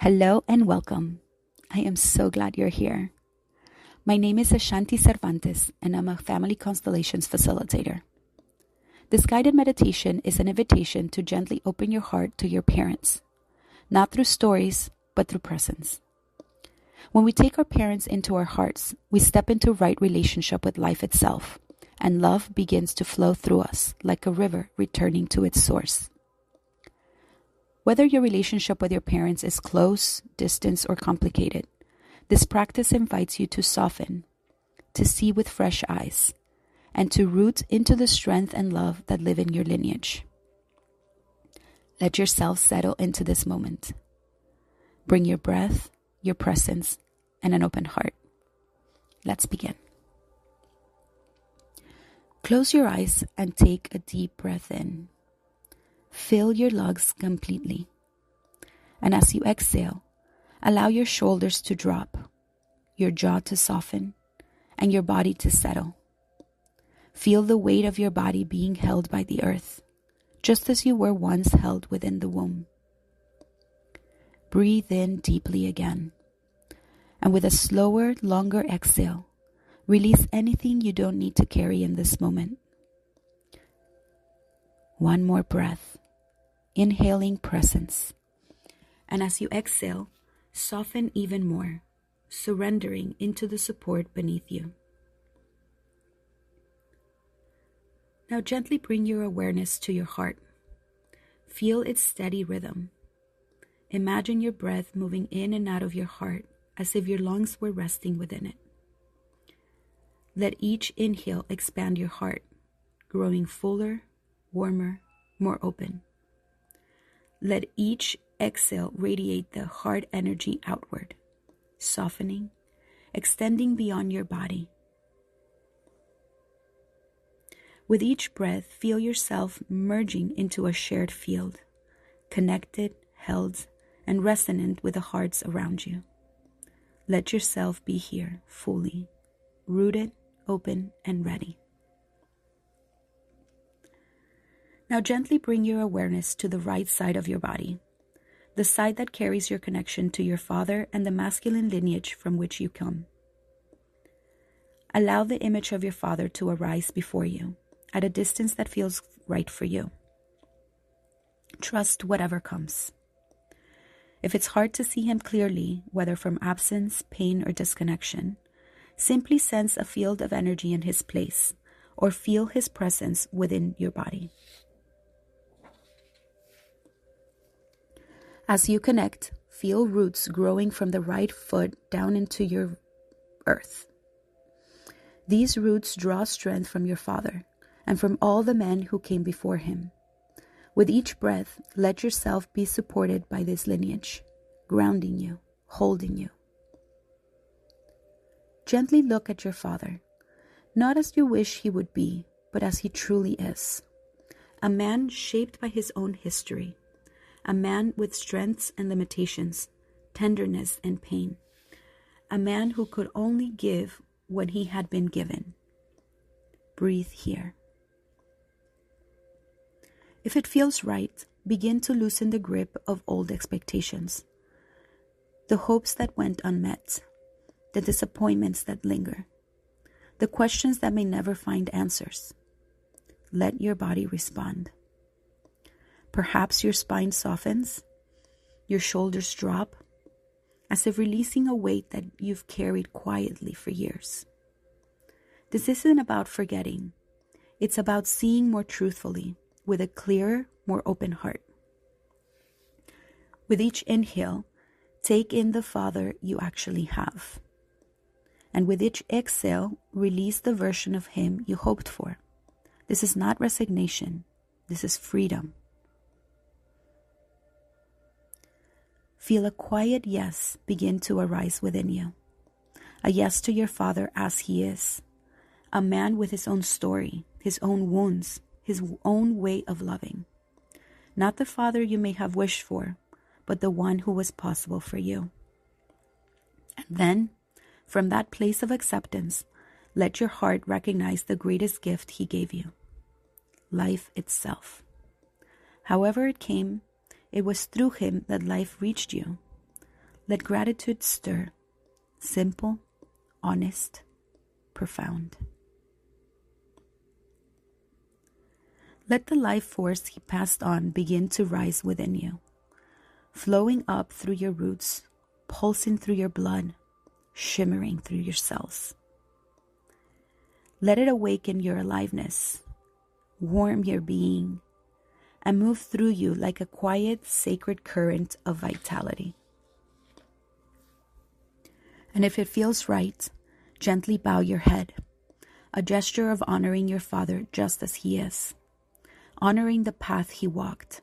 Hello and welcome. I am so glad you're here. My name is Ashanti Cervantes, and I'm a Family Constellations facilitator. This guided meditation is an invitation to gently open your heart to your parents, not through stories, but through presence. When we take our parents into our hearts, we step into right relationship with life itself, and love begins to flow through us like a river returning to its source. Whether your relationship with your parents is close, distant, or complicated, this practice invites you to soften, to see with fresh eyes, and to root into the strength and love that live in your lineage. Let yourself settle into this moment. Bring your breath, your presence, and an open heart. Let's begin. Close your eyes and take a deep breath in. Fill your lungs completely. And as you exhale, allow your shoulders to drop, your jaw to soften, and your body to settle. Feel the weight of your body being held by the earth, just as you were once held within the womb. Breathe in deeply again. And with a slower, longer exhale, release anything you don't need to carry in this moment. One more breath. Inhaling presence. And as you exhale, soften even more, surrendering into the support beneath you. Now gently bring your awareness to your heart. Feel its steady rhythm. Imagine your breath moving in and out of your heart as if your lungs were resting within it. Let each inhale expand your heart, growing fuller, warmer, more open. Let each exhale radiate the heart energy outward, softening, extending beyond your body. With each breath, feel yourself merging into a shared field, connected, held, and resonant with the hearts around you. Let yourself be here fully, rooted, open, and ready. Now gently bring your awareness to the right side of your body, the side that carries your connection to your father and the masculine lineage from which you come. Allow the image of your father to arise before you, at a distance that feels right for you. Trust whatever comes. If it's hard to see him clearly, whether from absence, pain, or disconnection, simply sense a field of energy in his place, or feel his presence within your body. As you connect, feel roots growing from the right foot down into your earth. These roots draw strength from your father and from all the men who came before him. With each breath, let yourself be supported by this lineage, grounding you, holding you. Gently look at your father, not as you wish he would be, but as he truly is. A man shaped by his own history. A man with strengths and limitations, tenderness and pain. A man who could only give when he had been given. Breathe here. If it feels right, begin to loosen the grip of old expectations. The hopes that went unmet. The disappointments that linger. The questions that may never find answers. Let your body respond. Perhaps your spine softens, your shoulders drop, as if releasing a weight that you've carried quietly for years. This isn't about forgetting. It's about seeing more truthfully, with a clearer, more open heart. With each inhale, take in the father you actually have. And with each exhale, release the version of him you hoped for. This is not resignation. This is freedom. Feel a quiet yes begin to arise within you. A yes to your father as he is. A man with his own story, his own wounds, his own way of loving. Not the father you may have wished for, but the one who was possible for you. And then, from that place of acceptance, let your heart recognize the greatest gift he gave you. Life itself. However it came, it was through him that life reached you. Let gratitude stir, simple, honest, profound. Let the life force he passed on begin to rise within you, flowing up through your roots, pulsing through your blood, shimmering through your cells. Let it awaken your aliveness, warm your being, and move through you like a quiet, sacred current of vitality. And if it feels right, gently bow your head, a gesture of honoring your father just as he is, honoring the path he walked,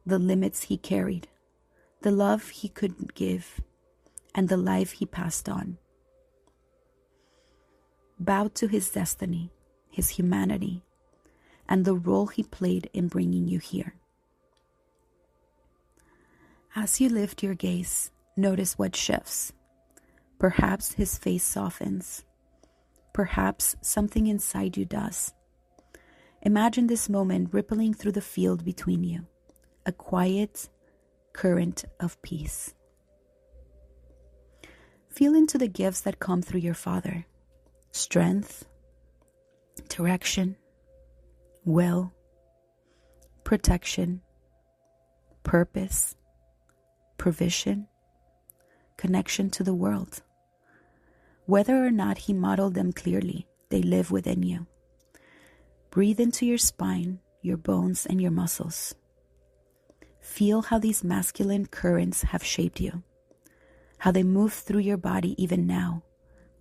the limits he carried, the love he couldn't give, and the life he passed on. Bow to his destiny, his humanity, and the role he played in bringing you here. As you lift your gaze, notice what shifts. Perhaps his face softens. Perhaps something inside you does. Imagine this moment rippling through the field between you, a quiet current of peace. Feel into the gifts that come through your father: strength, direction, will, protection, purpose, provision, connection to the world. Whether or not he modeled them clearly, they live within you. Breathe into your spine, your bones, and your muscles. Feel how these masculine currents have shaped you, how they move through your body even now,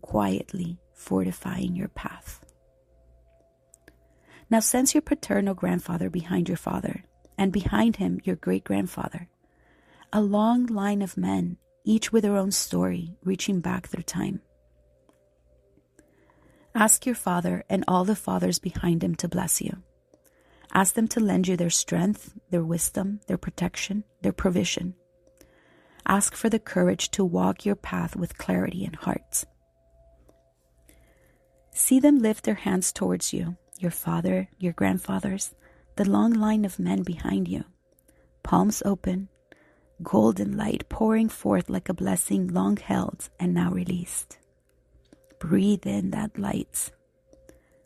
quietly fortifying your path. Now sense your paternal grandfather behind your father, and behind him your great-grandfather. A long line of men, each with their own story, reaching back through time. Ask your father and all the fathers behind him to bless you. Ask them to lend you their strength, their wisdom, their protection, their provision. Ask for the courage to walk your path with clarity and heart. See them lift their hands towards you, your father, your grandfathers, the long line of men behind you. Palms open, golden light pouring forth like a blessing long held and now released. Breathe in that light.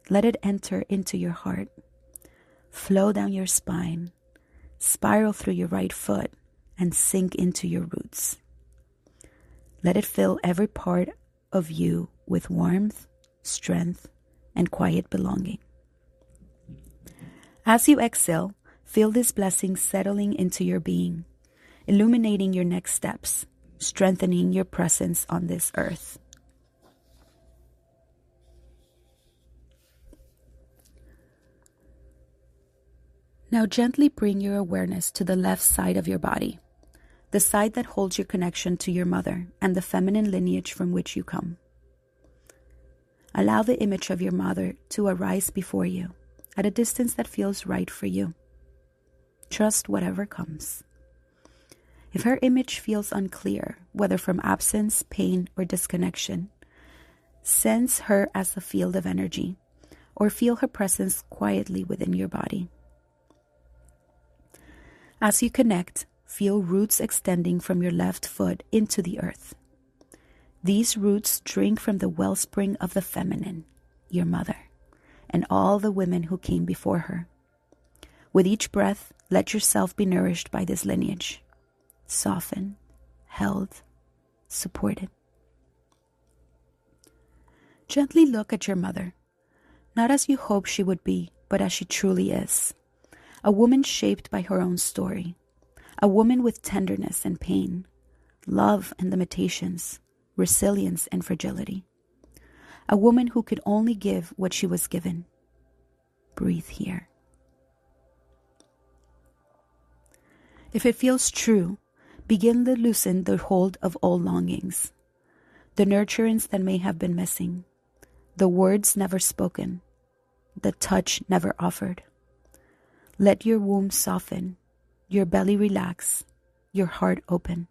Let it enter into your heart, flow down your spine, spiral through your right foot, and sink into your roots. Let it fill every part of you with warmth, strength, and quiet belonging. As you exhale, feel this blessing settling into your being, illuminating your next steps, strengthening your presence on this earth. Now gently bring your awareness to the left side of your body, the side that holds your connection to your mother and the feminine lineage from which you come. Allow the image of your mother to arise before you at a distance that feels right for you. Trust whatever comes. If her image feels unclear, whether from absence, pain, or disconnection, sense her as a field of energy, or feel her presence quietly within your body. As you connect, feel roots extending from your left foot into the earth. These roots drink from the wellspring of the feminine, your mother, and all the women who came before her. With each breath, let yourself be nourished by this lineage. Softened, held, supported. Gently look at your mother, not as you hope she would be, but as she truly is. A woman shaped by her own story. A woman with tenderness and pain, love and limitations, resilience and fragility. A woman who could only give what she was given. Breathe here. If it feels true, begin to loosen the hold of all longings, the nurturance that may have been missing, the words never spoken, the touch never offered. Let your womb soften, your belly relax, your heart open.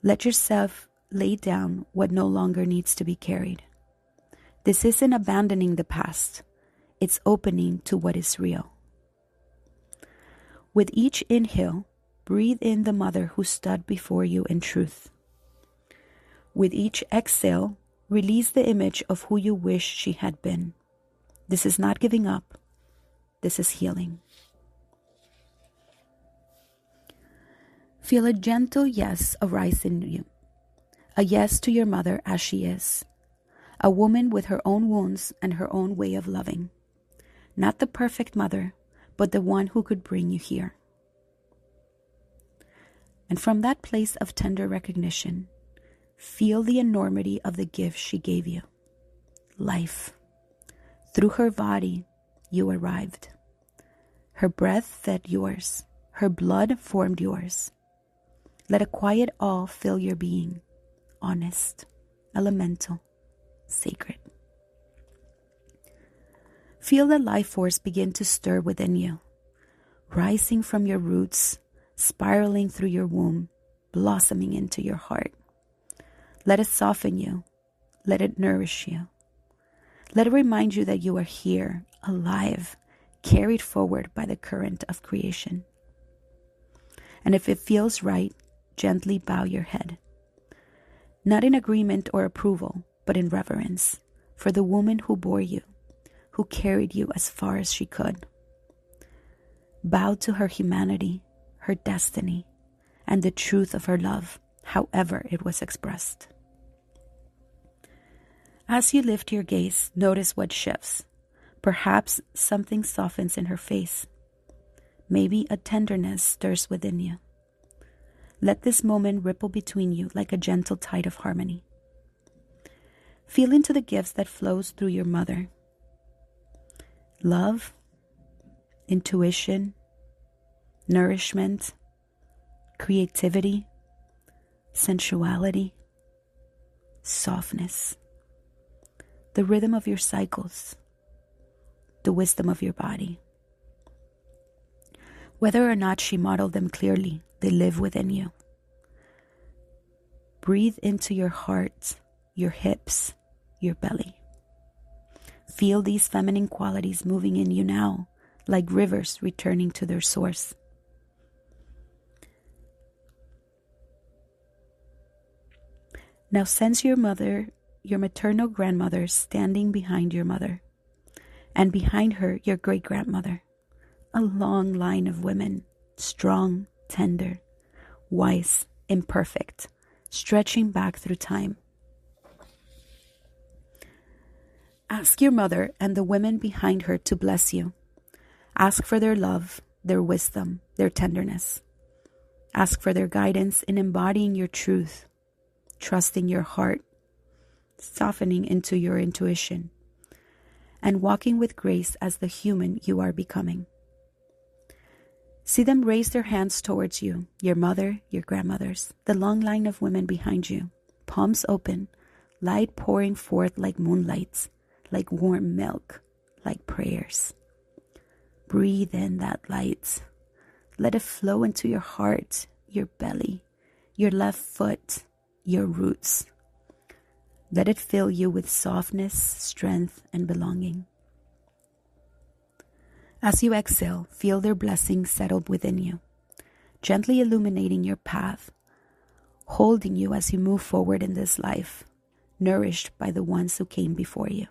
Let yourself lay down what no longer needs to be carried. This isn't abandoning the past, it's opening to what is real. With each inhale, breathe in the mother who stood before you in truth. With each exhale, release the image of who you wish she had been. This is not giving up. This is healing. Feel a gentle yes arise in you. A yes to your mother as she is. A woman with her own wounds and her own way of loving. Not the perfect mother, but the one who could bring you here. And from that place of tender recognition, feel the enormity of the gift she gave you. Life. Through her body, you arrived. Her breath fed yours. Her blood formed yours. Let a quiet awe fill your being. Honest, elemental, sacred. Feel the life force begin to stir within you, rising from your roots, spiraling through your womb, blossoming into your heart. Let it soften you. Let it nourish you. Let it remind you that you are here, alive, carried forward by the current of creation. And if it feels right, gently bow your head. Not in agreement or approval, but in reverence for the woman who bore you, who carried you as far as she could. Bow to her humanity, her destiny, and the truth of her love, however it was expressed. As you lift your gaze, notice what shifts. Perhaps something softens in her face. Maybe a tenderness stirs within you. Let this moment ripple between you like a gentle tide of harmony. Feel into the gifts that flows through your mother. Love, intuition, nourishment, creativity, sensuality, softness, the rhythm of your cycles, the wisdom of your body. Whether or not she modeled them clearly, they live within you. Breathe into your heart, your hips, your belly. Feel these feminine qualities moving in you now, like rivers returning to their source. Now sense your mother, your maternal grandmother standing behind your mother, and behind her your great-grandmother. A long line of women, strong, tender, wise, imperfect, stretching back through time. Ask your mother and the women behind her to bless you. Ask for their love, their wisdom, their tenderness. Ask for their guidance in embodying your truth, trusting your heart, softening into your intuition, and walking with grace as the human you are becoming. See them raise their hands towards you, your mother, your grandmothers, the long line of women behind you, palms open, light pouring forth like moonlights, like warm milk, like prayers. Breathe in that light. Let it flow into your heart, your belly, your left foot, your roots. Let it fill you with softness, strength, and belonging. As you exhale, feel their blessings settled within you, gently illuminating your path, holding you as you move forward in this life, nourished by the ones who came before you.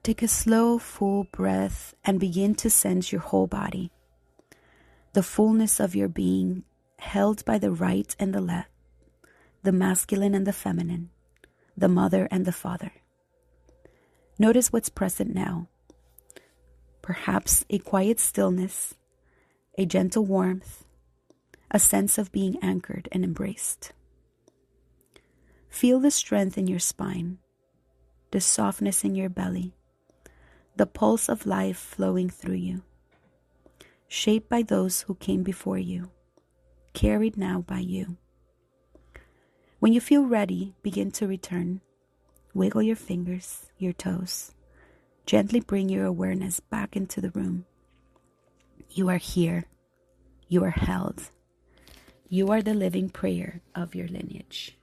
Take a slow, full breath and begin to sense your whole body, the fullness of your being held by the right and the left, the masculine and the feminine, the mother and the father. Notice what's present now. Perhaps a quiet stillness, a gentle warmth, a sense of being anchored and embraced. Feel the strength in your spine, the softness in your belly, the pulse of life flowing through you, shaped by those who came before you, carried now by you. When you feel ready, begin to return. Wiggle your fingers, your toes. Gently bring your awareness back into the room. You are here. You are held. You are the living prayer of your lineage.